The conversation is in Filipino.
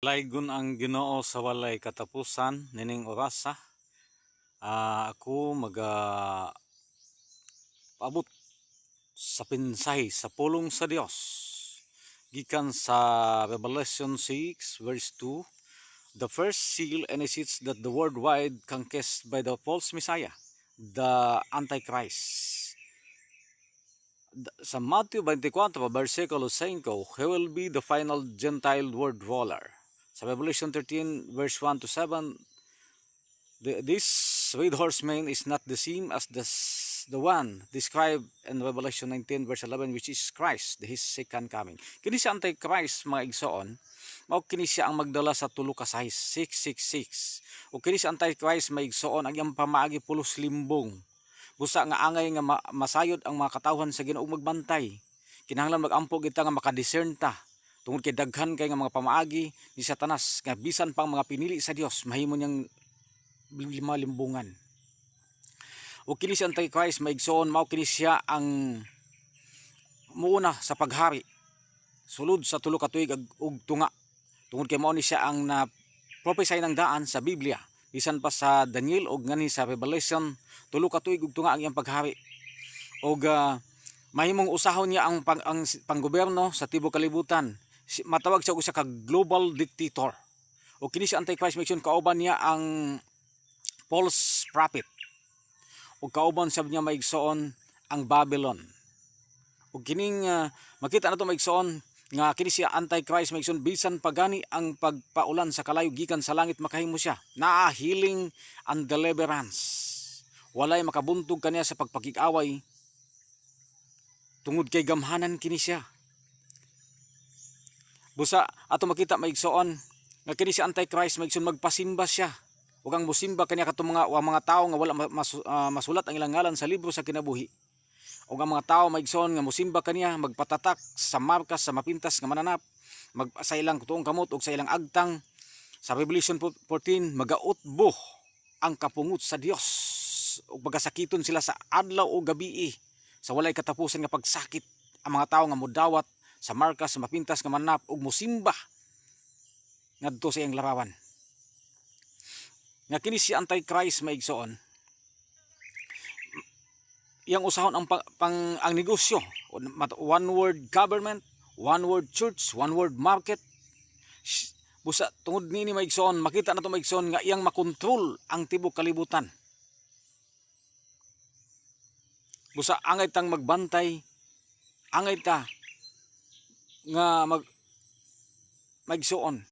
Laygon ang Ginoo sa walay katapusan nining orasa. Ako paabot sa pinsay sa pulong sa Dios gikan sa Revelation 6 verse 2. The first seal elicits that the worldwide conquest by the false Messiah, the Antichrist. Sa Matthew 24 versikulo 5, he will be the final Gentile world ruler. Sa Revelation 13 verse 1 to 7, this red horseman is not the same as the one described in Revelation 19 verse 11, which is Christ, his second coming. Kini si Antichrist, mga igsoon, mao kini siya ang magdala sa tulo ka size 666. O kini si Antichrist, mga igsoon, ang iyang pamaagi pulos limbong. Busa nga angay nga masayod ang mga katawhan sa Ginoo magbantay. Kinahanglan magampo kita nga makadiscern ta tungod kay daghan kay nga mga pamaagi ni Satanas nga bisan pang mga pinili sa Dios mahimo niyang malimbungan. O kini si Antichrist, maigsoon, mao kini siya ang muuna sa paghari sulod sa tulo ka tuig ug tunga. Tungod kay mao ni siya ang na prophecy ng daan sa Biblia bisan pa sa Daniel og ngani sa Revelation, tulo ka tuig ug tunga ang iyang paghari. Og mahimong usahon niya ang panggobyerno sa tibuok kalibutan. Matawag siya og usa ka global dictator. O kini si Antichrist, maigsoon, kauban niya ang false prophet. O kauban sa niya, maigsoon, ang Babylon. O kining makita na ito, maigsoon, nga kini siya Antichrist, maigsoon, bisan pagani ang pagpaulan sa kalayo gikan sa langit makahimo siya. Naa healing and deliverance. Walay makabuntog kaniya sa pagpakig-away tungod kay gamhanan kini siya. Busa ato makita, maigsoon, nga kini si Antichrist, maigsoon, magpasimba siya. Ug ang musimba kaniya katong mga tawo nga wala masulat ang ilang ngalan sa libro sa kinabuhi. Ug ang mga tawo, maigsoon, nga musimba kaniya, magpatatak sa markas sa mapintas nga mananap, sa ilang tuong kamot ug sa ilang agtang. Sa Revelation 14, magautbo ang kapungot sa Dios ug magasakiton sila sa adlaw o gabii sa walay katapusan nga pagsakit ang mga tawo nga modawat sa markas sa mapintas nga mananap ug musimba ngadto sa iyang larawan. Nga kini si Antichrist, maigsoon, iyang usahon ang negosyo, one word government, one word church, one word market. Busa tungod nini, maigsoon, makita na to, maigsoon, nga iyang makontrol ang tibuok kalibutan. Busa angay tang magbantay, angay ta nga maigsoon